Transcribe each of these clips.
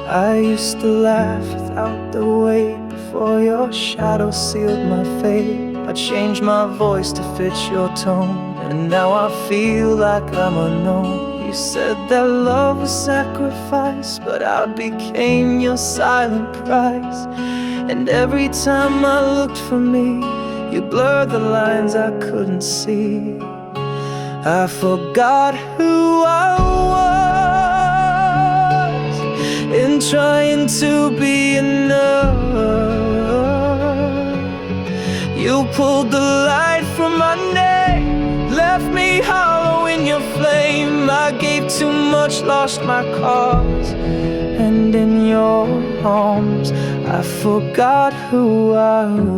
I used to laugh without the weight before your shadow sealed my fate. I changed my voice to fit your tone, and now I feel like I'm unknown. You said that love was sacrifice, but I became your silent price. And every time I looked for me, you blurred the lines I couldn't see. I forgot who I was in trying to be enough. You pulled the light from my neck, left me hollow in your flame. I gave too much, lost my cause, and in your arms I forgot who I was.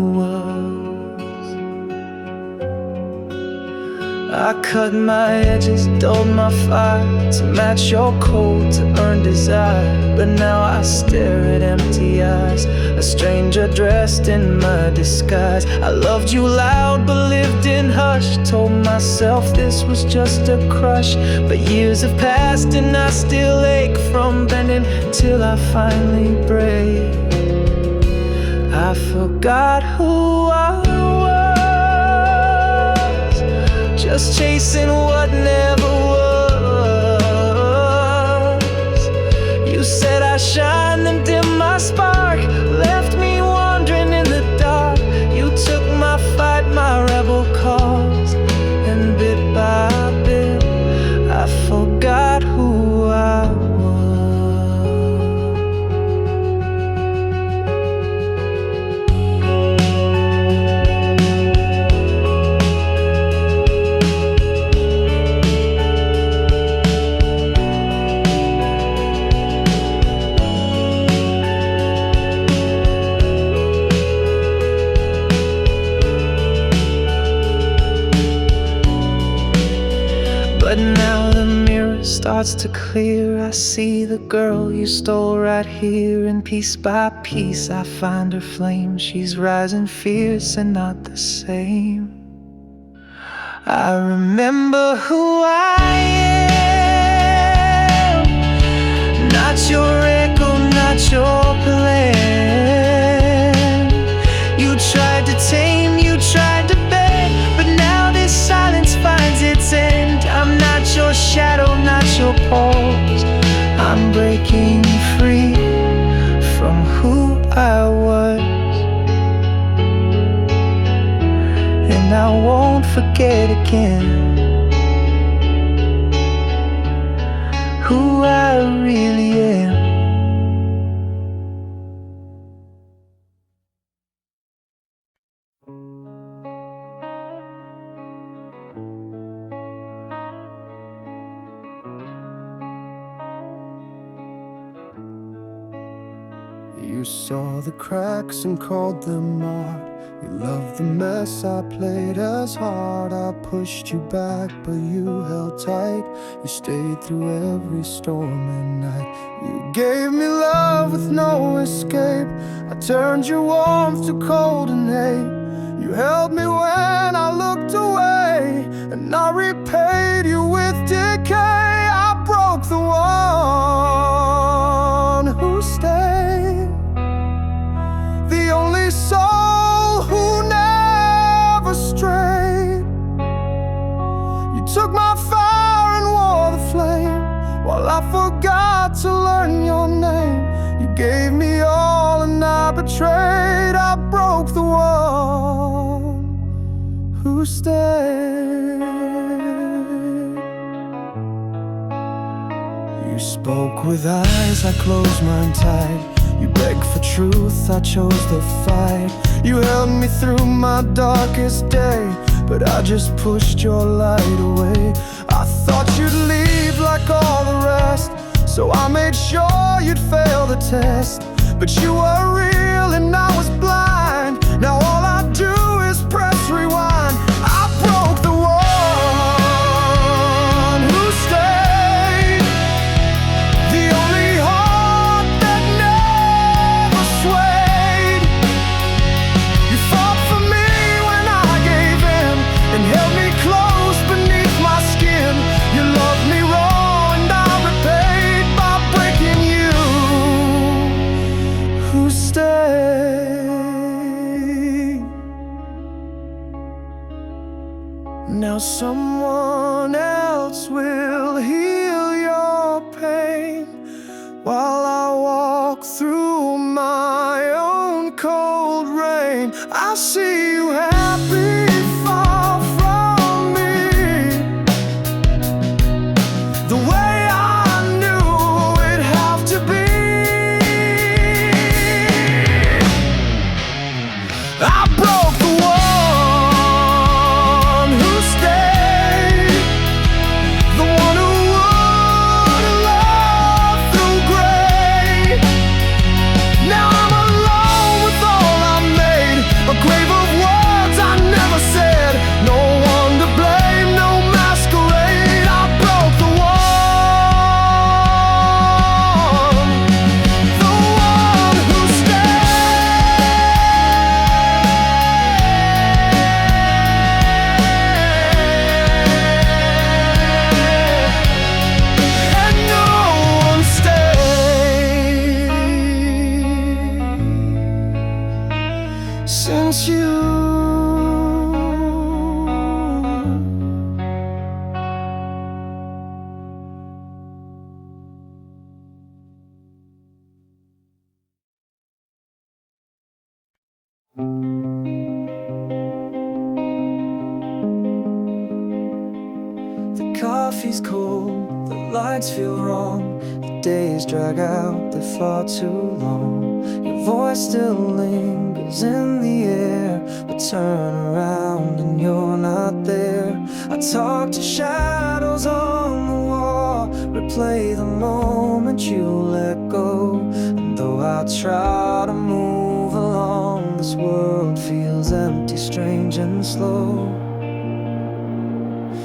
I cut my edges, dulled my fire to match your cold, to earn desire. But now I stare at empty eyes, a stranger dressed in my disguise. I loved you loud but lived in hush, told myself this was just a crush. But years have passed and I still ache from bending till I finally break. I forgot who I was, just chasing what never was. You said I shine and dim my spark, left me wandering in the dark. You took my fight, my rebel cause, and bit by bit I forgot who I was. But now the mirror starts to clear. I see the girl you stole right here, and piece by piece I find her flame. She's rising fierce and not the same. I remember who I am, not your echo, not your plan. You tried to tame, you tried to bend, but now this silence finds its end. I'm not your shadow, not your pose. I'm breaking free from who I was, and I won't forget again who I really am. You saw the cracks and called them art. You loved the mess I played as hard. I pushed you back, but you held tight. You stayed through every storm and night. You gave me love with no escape. I turned your warmth to cold and hate. You held me when I looked away, and I repaid you with decay. I broke the one who stayed, the only soul who never strayed. You took my fire and wore the flame, while I forgot to learn your name. You gave me all and I betrayed. I broke the one who stayed. You spoke with eyes, I closed mine tight. You begged for truth, I chose the fight. You held me through my darkest day, but I just pushed your light away. I thought you'd leave like all the rest, so I made sure you'd fail the test. But you were real and I was blind. Now all I do is press rewind. I broke the one who stayed, the only heart that never swayed. You fought for me when I gave in, and held me close beneath my skin. You loved me raw and I repaid by breaking you. Now someone else will heal your pain, while I walk through my own cold rain. I see you happy, far from me, the way I knew it'd have to be. I broke the one who stayed, the one who would love through gray. Now I'm alone with all I made, a grave of words I never said. No one to blame, no masquerade. I broke the one who and no one stayed. Since you The coffee's cold, the lights feel wrong, the days drag out, they're far too long. Your voice still lingers in the air, but turn around and you're not there. I talk to shadows on the wall, replay the moment you let go. And though I try to move along, this world feels empty, strange and slow.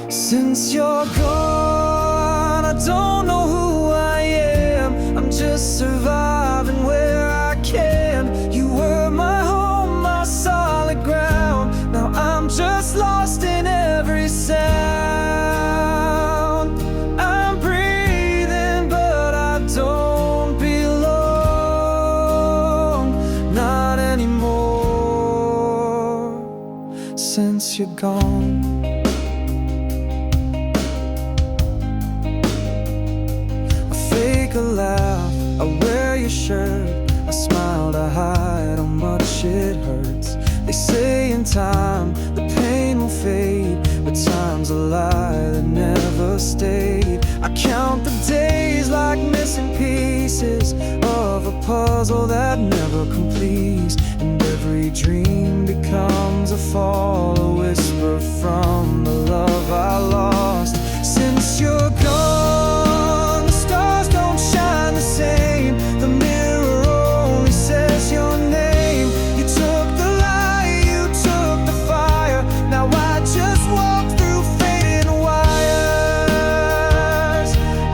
Since you're gone, I don't know who I am. I'm just surviving where I can. You were my home, my solid ground. Now I'm just lost in every sound. I'm breathing, but I don't belong. Not anymore. Since you're gone, a laugh, I wear your shirt, I smile to hide how much it hurts. They say in time the pain will fade, but time's a lie that never stayed. I count the days like missing pieces of a puzzle that never completes, and every dream becomes a fall, a whisper from the love I lost. Since you're gone, the stars don't shine the same. The mirror only says your name. You took the light, you took the fire. Now I just walk through faded wires,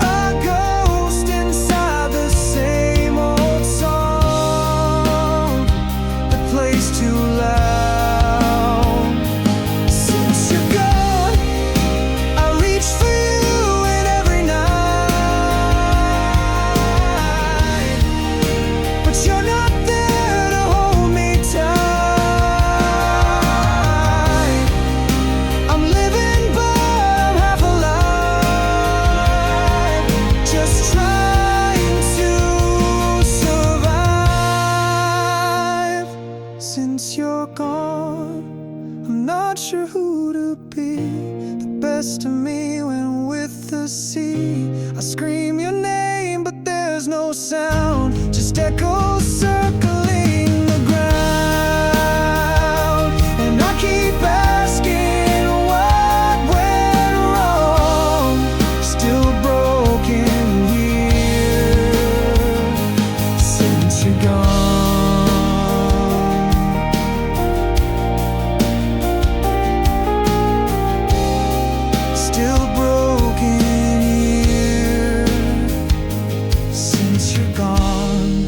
a ghost inside the same old song that plays too loud. Since you're gone, I reach for you in every night, but you're not there to hold me tight. I'm living but I'm half alive, just trying to survive. Since you're gone, I'm not sure who to be. The best of me went with the sea. I scream your name, but there's no sound, just echoes circling the ground. And I keep asking what went wrong, still broken here. Since you're gone, still broken here. Since you're gone.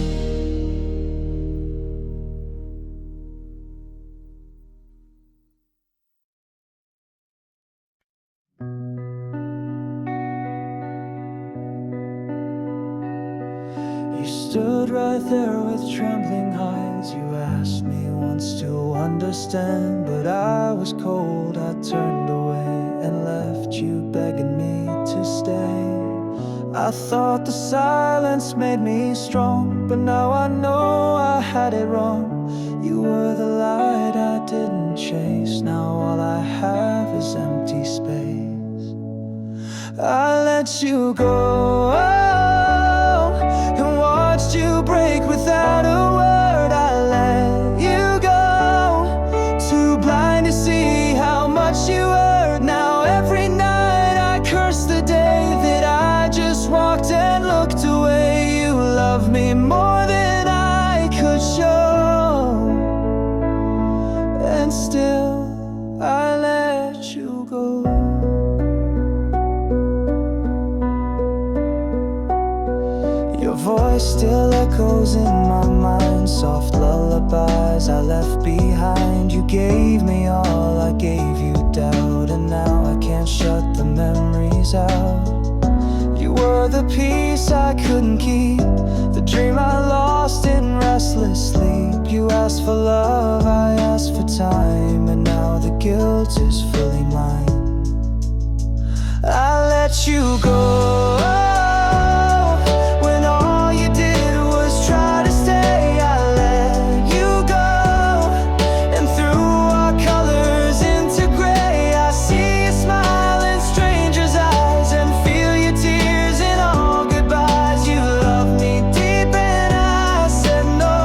You stood right there with trembling eyes. You asked me once to understand, but I was cold, I turned away. left you begging me to stay. I thought the silence made me strong, but now I know I had it wrong. You were the light I didn't chase. Now all I have is empty space. I let you go and watched you break without a word. I let you go, too blind to see how much you hurt. Now every night I curse the day that I just walked and looked away. You love me more than I could show, and still I let you go. Your voice still echoes in my mind, soft lullabies I left behind. You gave me all, I gave you doubt, and now I can't shut the memories out. You were the peace I couldn't keep, the dream I lost in restless sleep. You asked for love, I asked for time, and now the guilt is fully mine. I let you go when all you did was try to stay. I let you go, and through our colors into gray, I see you smile in strangers' eyes and feel your tears in all goodbyes. You loved me deep and I said no,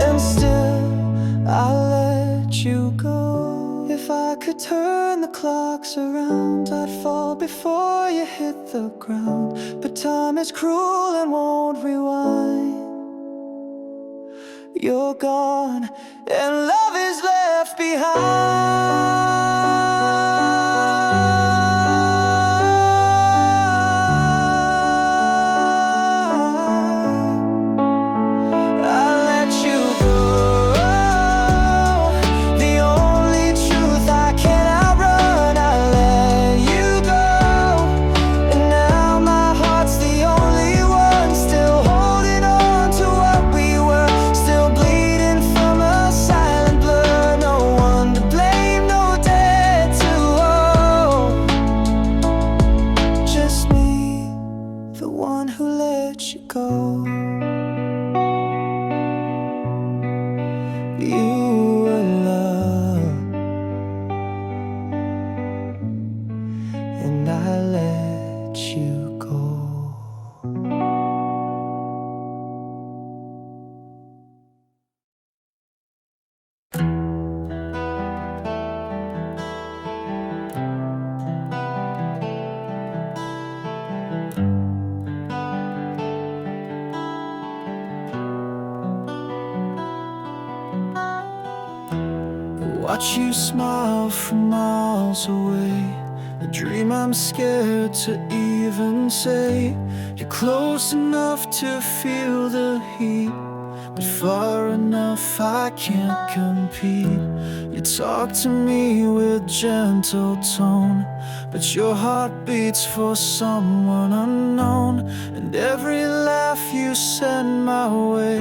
and still I let you go. If I could turn the clocks around, I'd fall before you hit the ground. But time is cruel and won't rewind. You're gone and love is left behind. I let you go, the only truth I can't outrun. I let you go, and now my heart's the only one still holding on to what we were, still bleeding from a silent blur. No one to blame, no debt to owe, just me, the one who let you go. You were love, and I let you go. Watch you smile from miles away, a dream I'm scared to even say. You're close enough to feel the heat, but far enough I can't compete. You talk to me with gentle tone, but your heart beats for someone unknown. And every laugh you send my way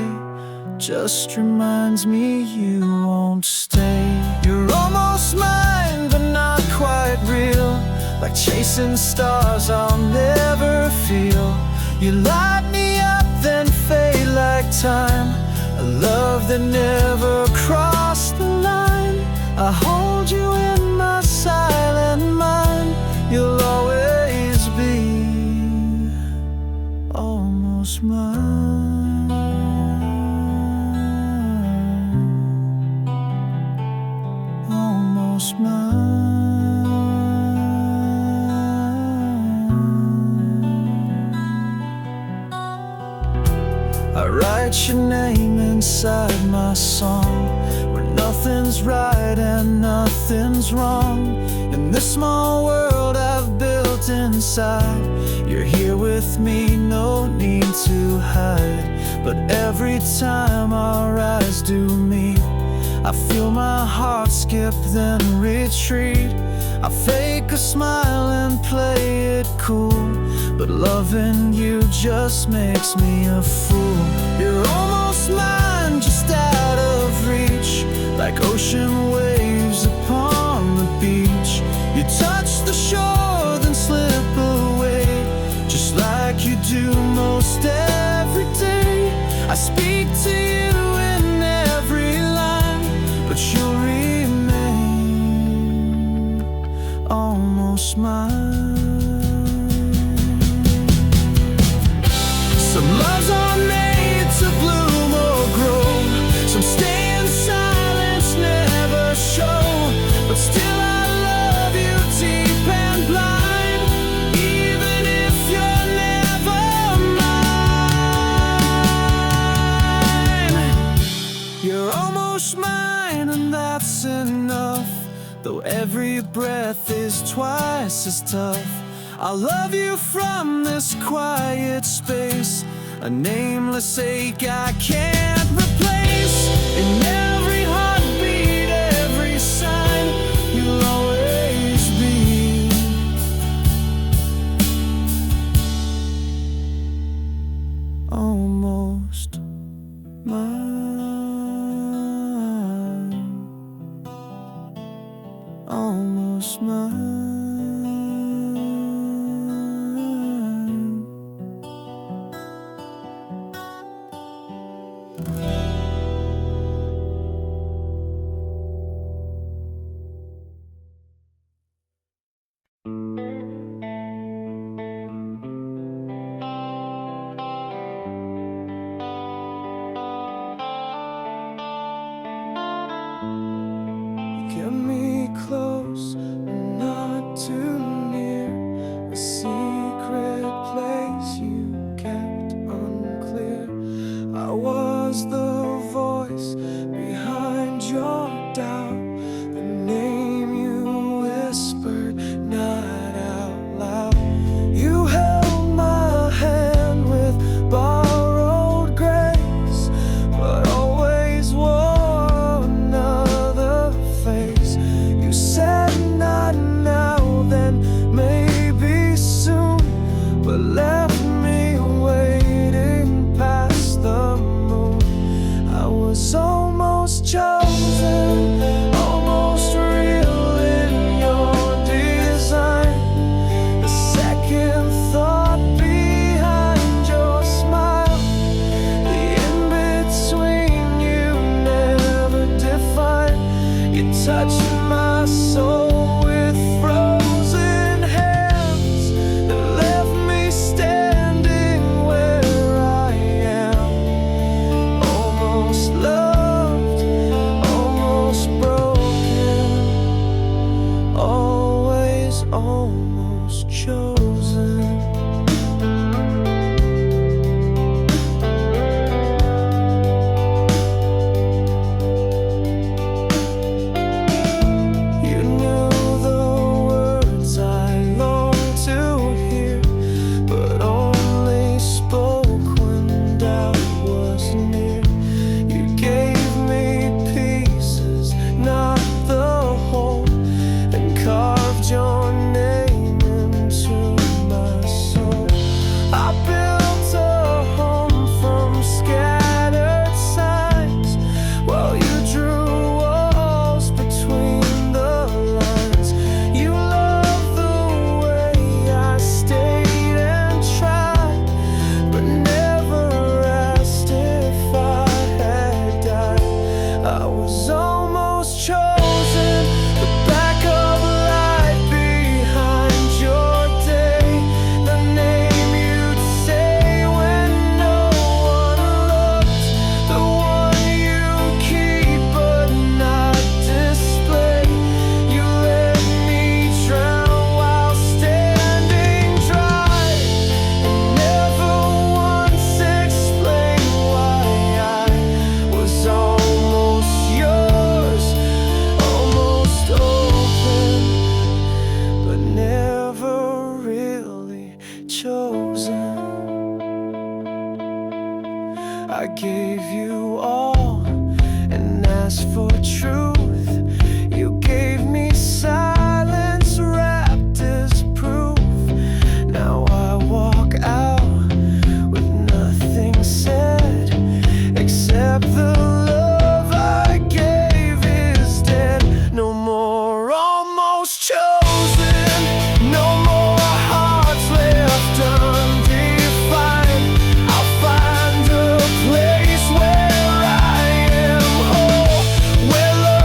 just reminds me you won't stay. You're almost mine, but not quite real, like chasing stars I'll never feel. You light me up, then fade like time, a love that never crossed the line. I hold you in my silent mind, you'll always be almost mine. Almost mine. I write your name inside my song, where nothing's right and nothing's wrong. In this small world I've built inside, you're here with me, no need to hide. But every time our eyes do meet, I feel my heart skip then retreat. I fake a smile and play it cool, but loving you just makes me a fool. You're almost mine, just out of reach, like ocean waves upon the beach. almost mine. Some loves are made to bloom or grow, some stay in silence, never show. But still I love you deep and blind, even if you're never mine. You're almost mine, and that's enough. Though every breath is twice as tough, I'll love you from this quiet space, a nameless ache I can't replace. In every heartbeat, every sign, you'll always be almost mine, almost mine. Get me close, but not too near. A secret place you kept unclear. I was the voice behind your doubt, the name you whispered, not out loud. You held my hand with borrowed grace, but always wore another face. You said not now, then maybe soon, but left me waiting past the moon. I was almost chosen, almost real in your design. The second thought behind your smile, the in-between you never defined. You touched my soul with frozen hands and left me standing where I am. Almost loved, almost broken, always almost chosen. You knew the words I longed to hear, but only spoke when doubt was near. You gave me pieces, not the whole, and carved your name into my soul. I built a home from scattered signs, while you drew walls between the lines. You loved the way I stayed and tried, but never asked if I had died. I was almost chosen, the backup light behind your day, the name you'd say when no one looked, the one you keep but not display. You let me drown while standing dry, and never once explained why I was almost yours, almost open, but never really chosen. I gave you all and asked for truth. You gave me silence wrapped as proof. Now I walk out with nothing said, except the love I gave is dead. No more almost chosen, no more hearts left undefined. I'll find a place where I am whole, where love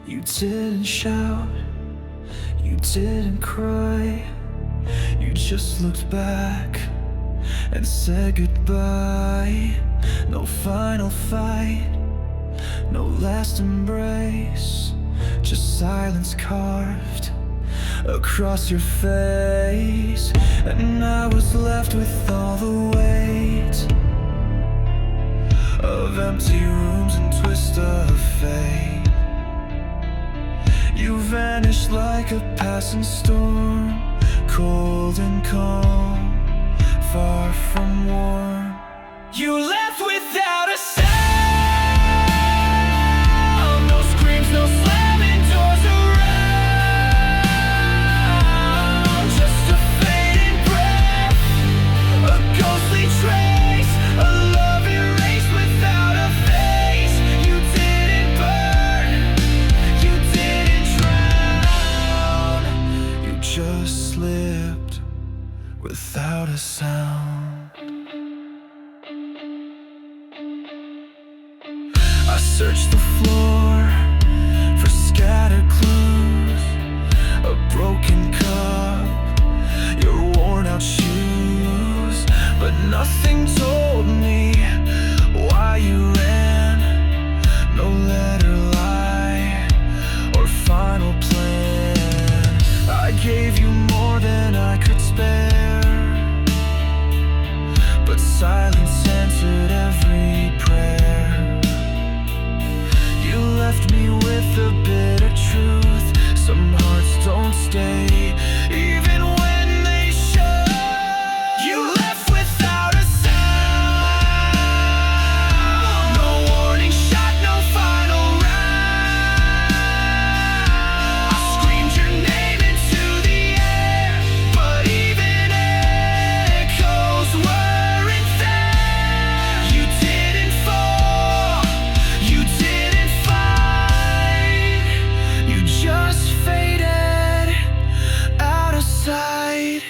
You didn't shout, you didn't cry. You just looked back and said goodbye. No final fight, no last embrace, just silence carved across your face. And I was left with all the weight of empty rooms and twist of fate. You vanished like a passing storm, cold and calm, far from warm. You left without a sound. No screams, no slamming doors around. Just a fading breath, a ghostly trace, a love erased without a face. You didn't burn, you didn't drown. You just slipped without a sound. I searched the floor for scattered clues, a broken cup, your worn out shoes, but nothing told me why you ran. No letter, lie, or final plan. I gave you more than I could spare, but silence answered every prayer. You left me with a bitter truth. Some hearts don't stay, even when they should. You left without a sound. No warning shot, no final round. I screamed your name into the air, but even echoes weren't there. You didn't fall, you didn't fight. You just faded out of sight.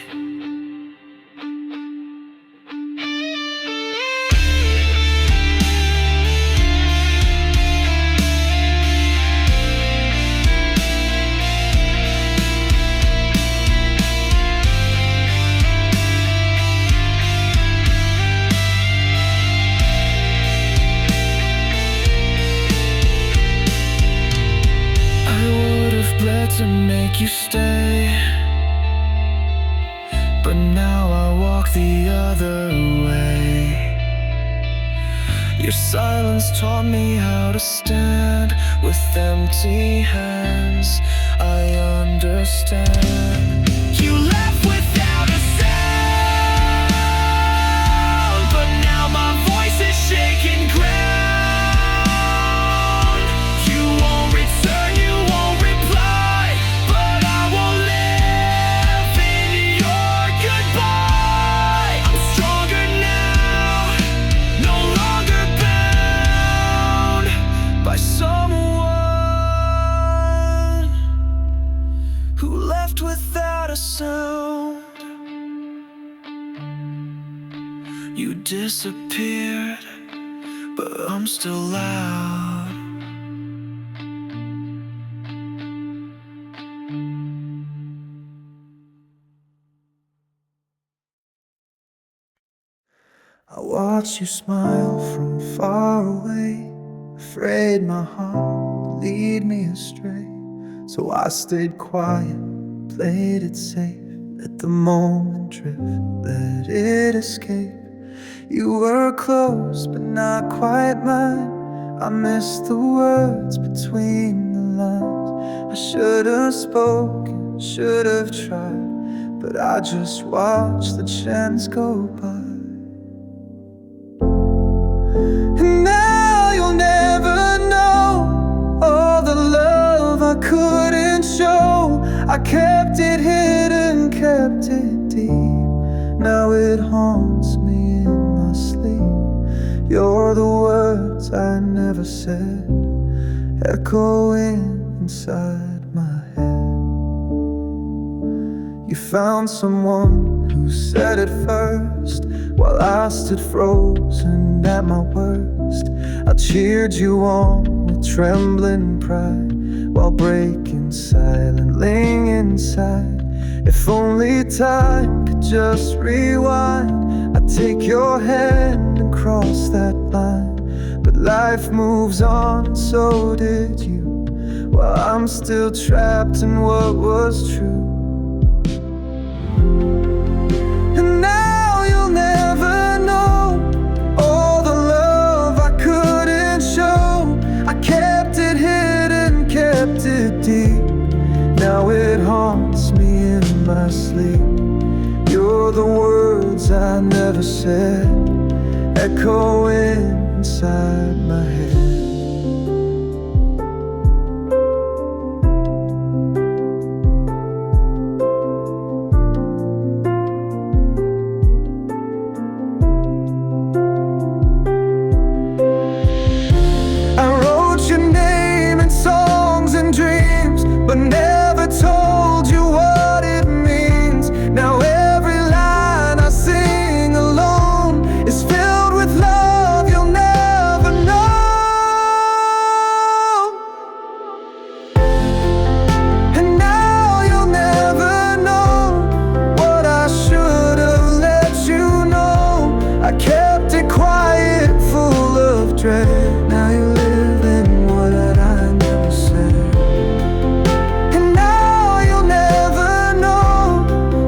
I would have bled to make you stay, but now I walk the other way. Your silence taught me how to stand with empty hands. I understand. You left without a sound, but now my voice is shaking ground. You won't return, you won't reply, but I will live in your goodbye. I'm stronger now, no longer bound by someone who left without a sound. You disappeared, but I'm still loud. I watch you smile from far away, afraid my heart would lead me astray. So I stayed quiet, played it safe, let the moment drift, let it escape. You were close, but not quite mine. I missed the words between the lines. I should have spoken, should have tried, but I just watched the chance go by. And now you'll never know all the love I couldn't show. I kept it hidden, kept it deep. Now it haunts me in my sleep. You're the words I never said, echoing inside my head. You found someone who said it first, while I stood frozen at my worst. I cheered you on with trembling pride, while breaking silently inside. If only time could just rewind, I'd take your hand and cross that line. But life moves on, and so did you, while I'm still trapped in what was true. And now you'll never know all the love I couldn't show. I kept it hidden, kept it deep. Now it haunts me in my sleep. You're the words I never said, echoing inside my head. I wrote your name in songs and dreams, but never told you what it means. Now every line I sing alone is filled with love you'll never know. And now you'll never know what I should have let you know. I kept it quiet, full of dread. Now you live in what I never said. And now you'll never know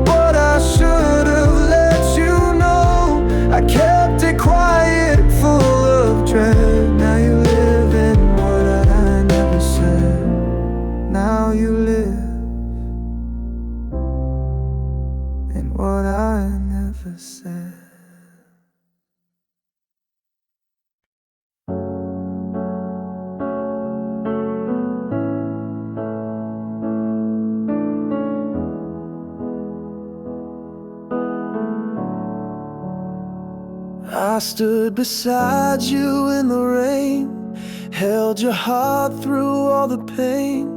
what I should have let you know. I kept it quiet, full of dread. Now you live in what I never said. Now you live in what I never said. I stood beside you in the rain, held your heart through all the pain.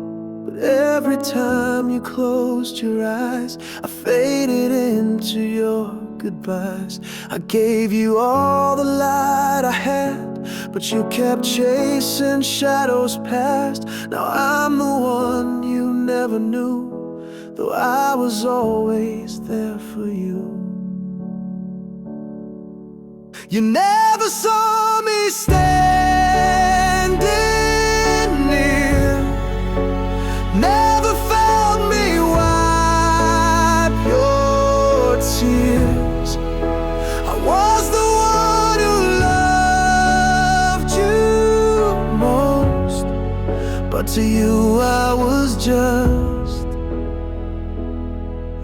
But every time you closed your eyes, I faded into your goodbyes. I gave you all the light I had, but you kept chasing shadows past. Now I'm the one you never knew, though I was always there for you. You never saw me standing near, never felt me wipe your tears. I was the one who loved you most, but to you I was just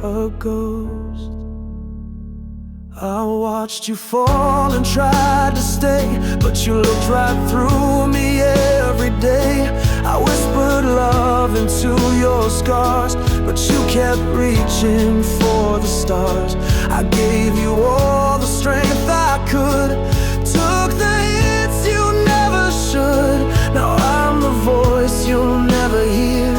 a ghost. I watched you fall and tried to stay, but you looked right through me every day. I whispered love into your scars, but you kept reaching for the stars. I gave you all the strength I could, took the hits you never should. Now I'm the voice you'll never hear,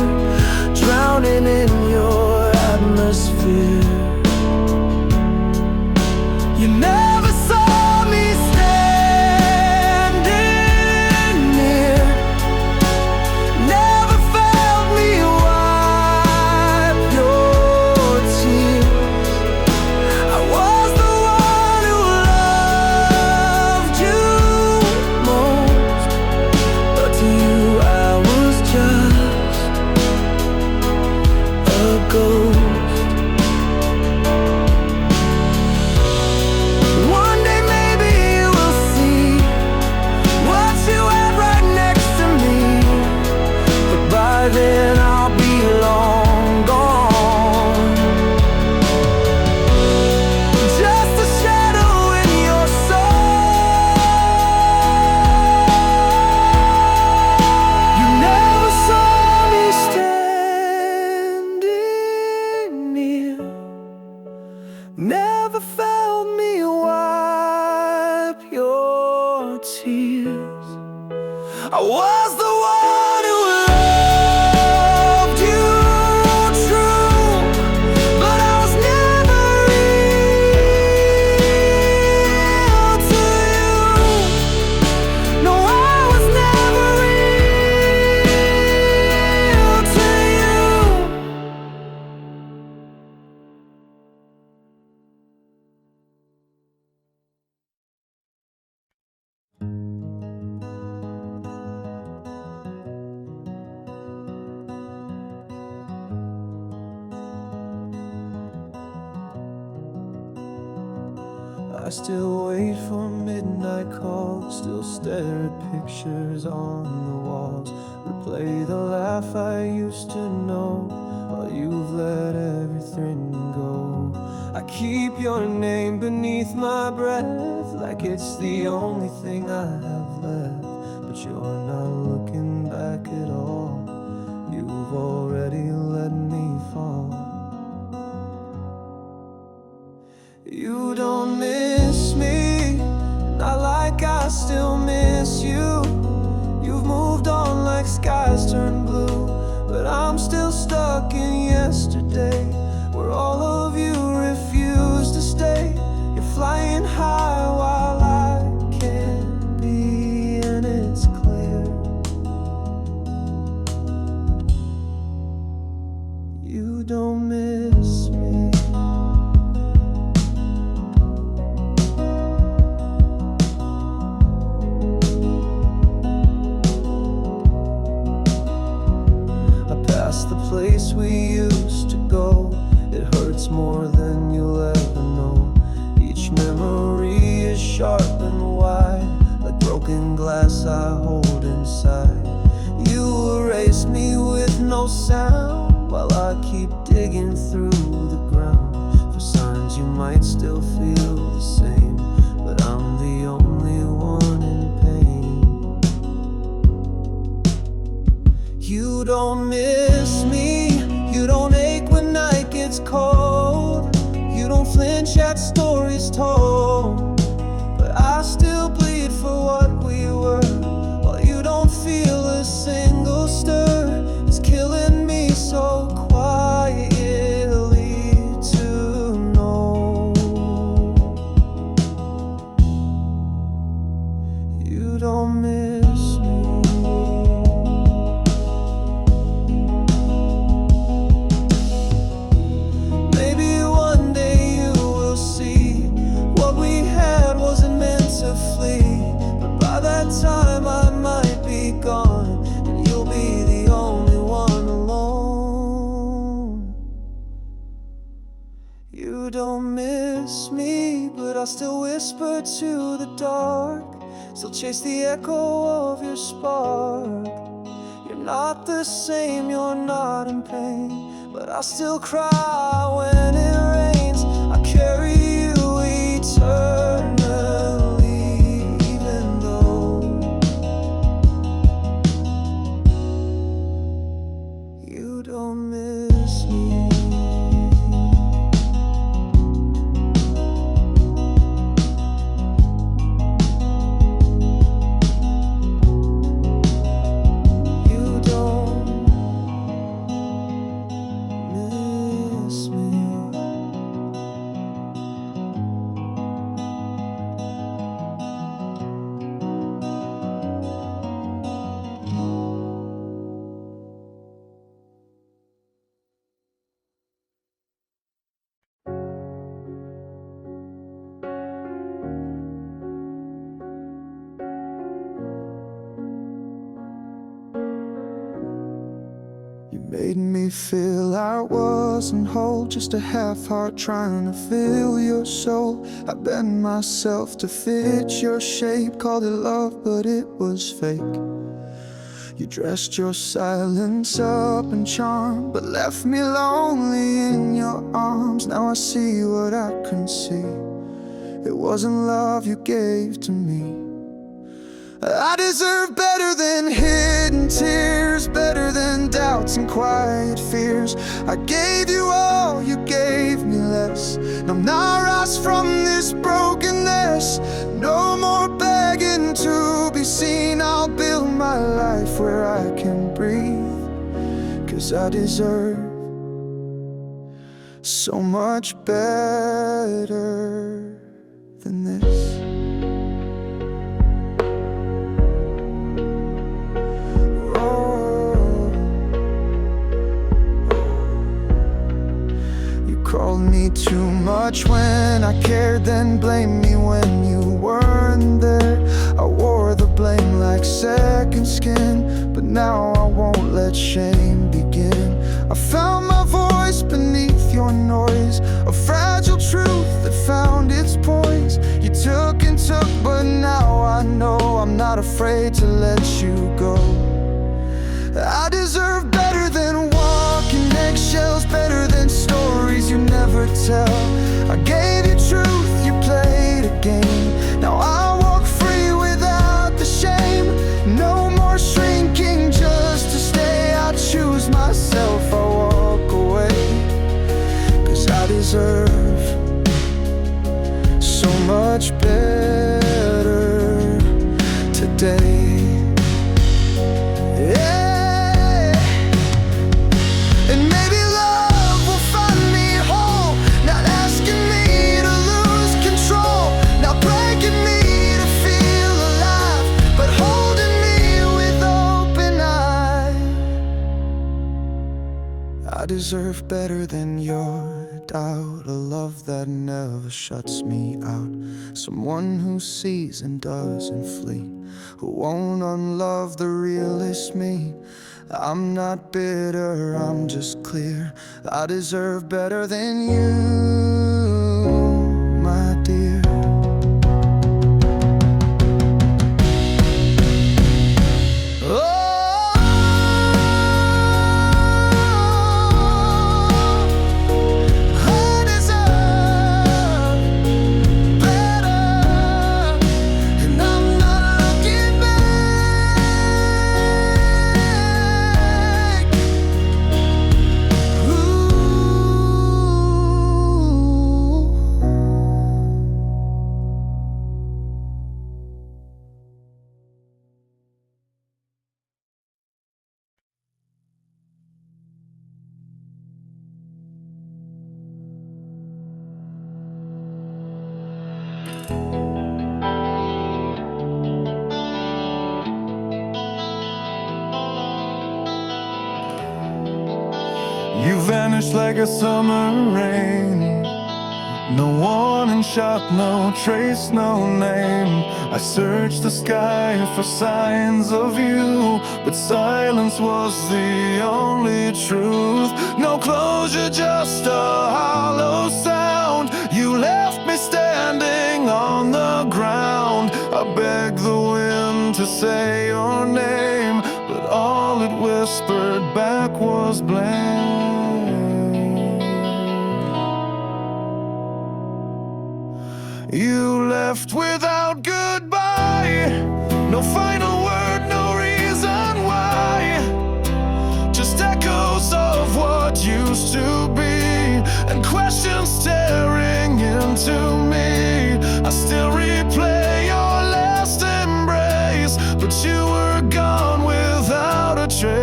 drowning in your atmosphere. You never saw me standing near, never felt me wipe your tears. I was the one who loved I still wait for midnight calls, still stare at pictures on the walls, replay the laugh I used to know, while you've let everything go. I keep your name beneath my breath, like it's the only thing I have left. But you're not looking back at all, you've already let me fall. You don't miss me, not like I still miss you. You've moved on like skies turn blue, but I'm still stuck in yesterday, where all of you refuse to stay. You're flying high while I can't be, and it's clear you don't miss me. The place we used to go, it hurts more than you'll ever know. Each memory is sharp and wide, like broken glass I hold inside. You erase me with no sound, while I keep digging through the ground for signs you might still feel the same, but I'm the only one in pain. You don't miss me, you don't ache when night gets cold, you don't flinch at stories told, but I still bleed for what we were, while you don't feel a single stir. It's killing me so quietly to know you don't miss me. But by that time I might be gone, and you'll be the only one alone. You don't miss me, but I still whisper to the dark, still chase the echo of your spark. You're not the same, you're not in pain, but I still cry when it rains. I carry you eternally, don't miss me. You don't miss me. You made me feel I wasn't whole, just a half heart trying to fill your soul. I bent myself to fit your shape, called it love, but it was fake. You dressed your silence up in charm, but left me lonely in your arms. Now I see what I couldn't see. It wasn't love you gave to me. I deserve better than hidden tears, better than doubts and quiet fears. I gave you all, you gave me less. Now I'm not lost from this brokenness. No more begging to be seen. I'll build my life where I can breathe, 'cause I deserve so much better than this. Called me too much when I cared, then blamed me when you weren't there. I wore the blame like second skin, but now I won't let shame begin. I found my voice beneath your noise, a fragile truth that found its poise. know I'm not afraid to let you go. I deserve better than walking eggshells, better than stories you never tell. I gave you truth, you played a game. Now I walk free without the shame. No more shrinking just to stay. I choose myself, I walk away. 'Cause I deserve so much better today. I deserve better than your doubt, a love that never shuts me out, someone who sees and doesn't flee, who won't unlove the realest me. I'm not bitter, I'm just clear. I deserve better than you, my dear. You vanished like a summer rain. No warning shot, no trace, no name. I searched the sky for signs of you, but silence was the only truth. No closure, just a hollow sound. You left me standing on the ground. I begged the wind to say your name, but all it whispered back was blame. You left without goodbye, no final word, no reason why. Just echoes of what used to be, and questions staring into me. I still replay your last embrace, but you were gone without a trace.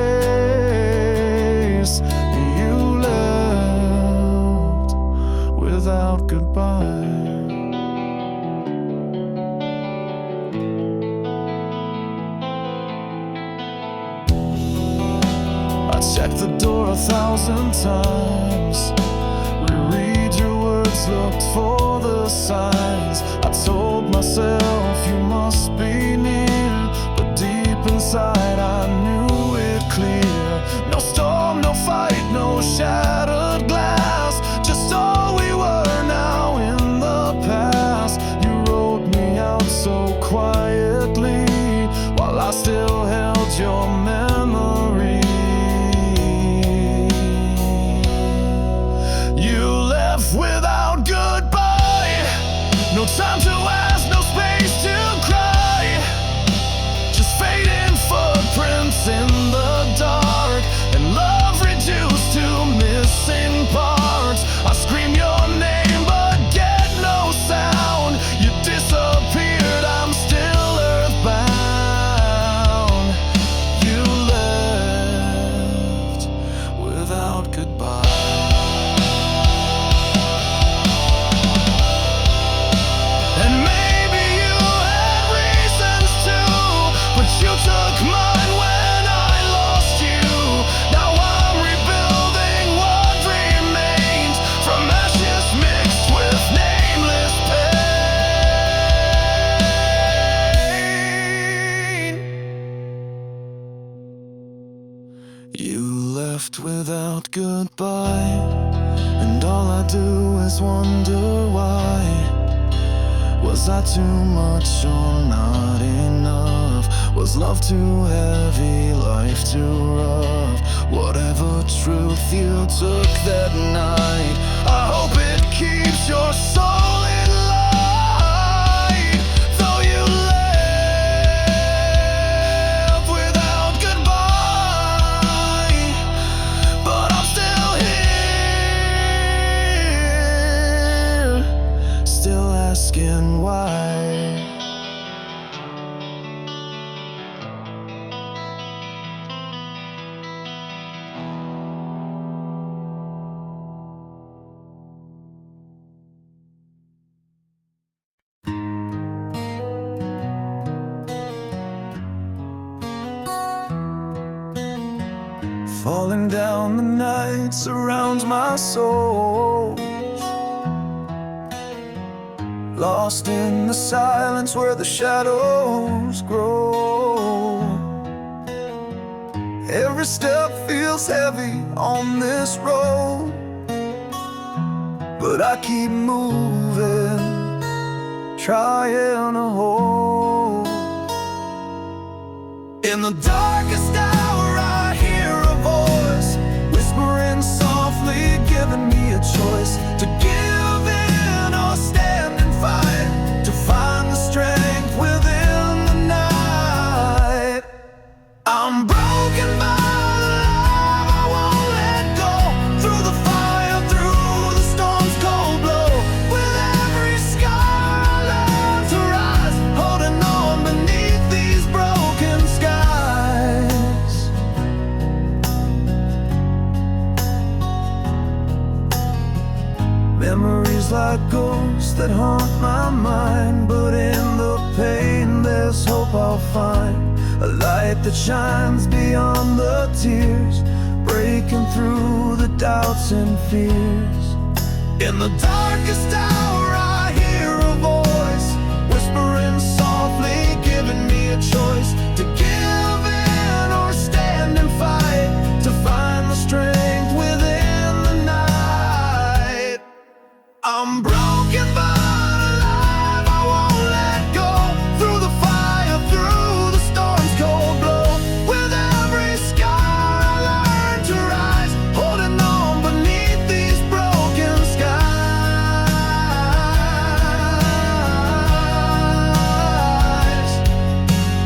You left without goodbye. Checked the door 1,000 times, reread your words, looked for the signs. I told myself you must be near, but deep inside I knew it clear. No storm, no fight, no shattered glass, just all we were now in the past. You wrote me out so quietly, while I still held your memory. Without goodbye, no time to ask, no space to cry, just fading footprints in the dark, and love reduced to missing parts. I scream your name but get no sound. You disappeared, I'm still earthbound. You left without goodbye. You left without goodbye, and all I do is wonder why. Was I too much or not enough? Was love too heavy, life too rough? Whatever truth you took that night, I hope it keeps your soul in light. Though you left without goodbye, but I'm still here, still asking why. Falling down the night surrounds my soul, lost in the silence where the shadows grow. Every step feels heavy on this road, but I keep moving, trying to hold. In the darkest hour I hear a voice whispering softly, giving me a choice to give in or stand and fight, to find the strength within the night. I'm broken by love, I won't let go. Through the fire, through the storm's cold blow. With every scar I learn to rise, holding on beneath these broken skies. Memories like ghosts that haunt my mind, but in the pain there's hope I'll find. A light that shines beyond the tears, breaking through the doubts and fears. In the darkest hour I hear a voice whispering softly, giving me a choice to give in or stand and fight, to find the strength within the night. I'm broken but alive, I won't let go. Through the fire, through the storm's cold blow. With every scar I learn to rise, holding on beneath these broken skies.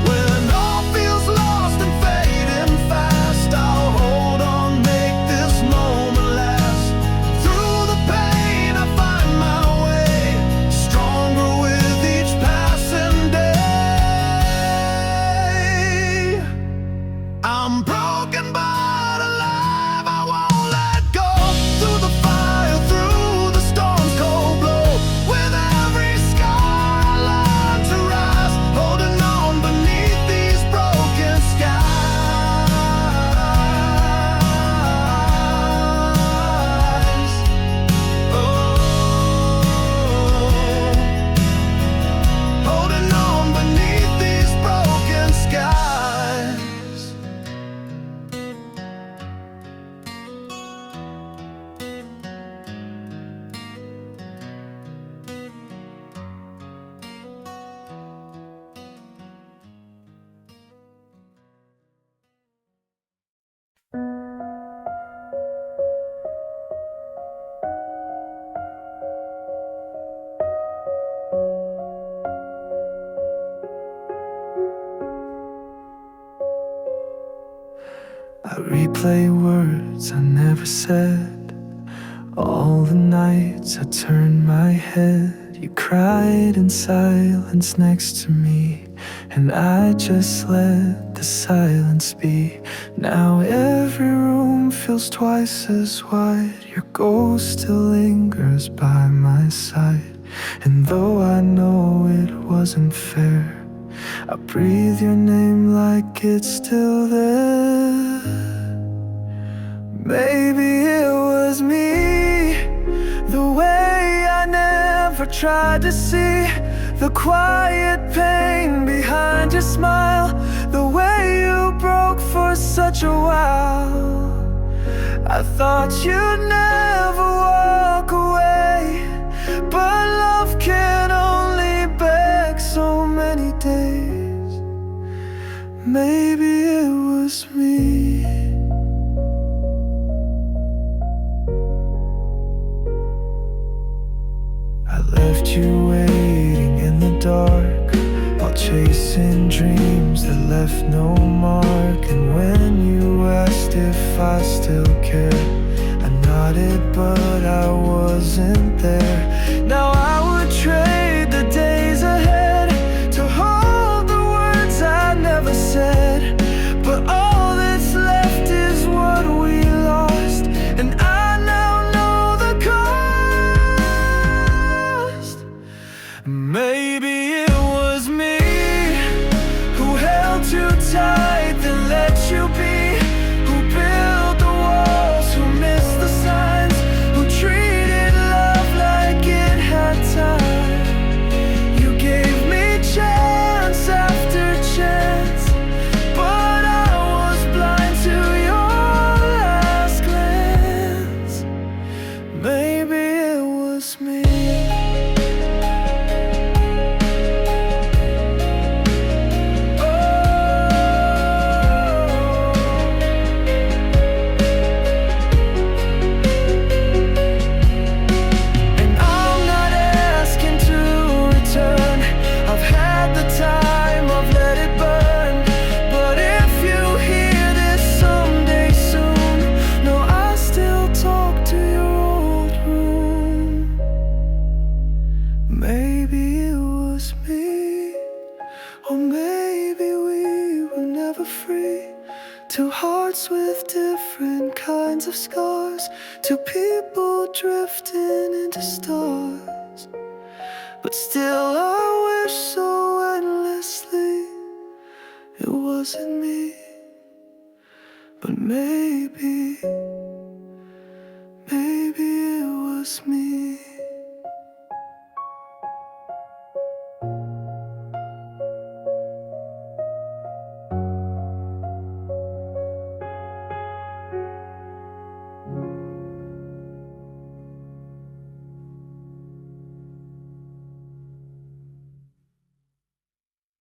When all feels lost and fading fast, I'll hold on, make this moment last. Through the pain I find my way, stronger with each passing day. I'm broken but alive, I won't let go. Through the fire, through the storm's cold blow. With every scar I learn to rise, holding on beneath these broken skies. Oh, holding on beneath these broken skies. I replay words I never said, all the nights I turned my head. You cried in silence next to me, and I just let the silence be. Now every room feels twice as wide, your ghost still lingers by my side. And though I know it wasn't fair, I breathe your name like it's still there. Maybe it was me, the way I never tried to see the quiet pain behind your smile, the way you broke for such a while. I thought you'd never walk away, but love can only maybe it was me. I left you waiting in the dark, while chasing dreams that left no mark. And when you asked if I still care, I nodded but I wasn't there. Now I would trade the days ahead to hold the words I never said, but all that's left is what we lost, and I now know the cost. Maybe it was me who held too tight, then let you be, who built the walls, who missed the signs, who treated love like it had time. You gave me chance after chance, but I was blind to your last glance. Maybe it was me. Maybe it was me, or maybe we were never free. Two hearts with different kinds of scars, two people drifting into stars. But still I wish so endlessly it wasn't me, but maybe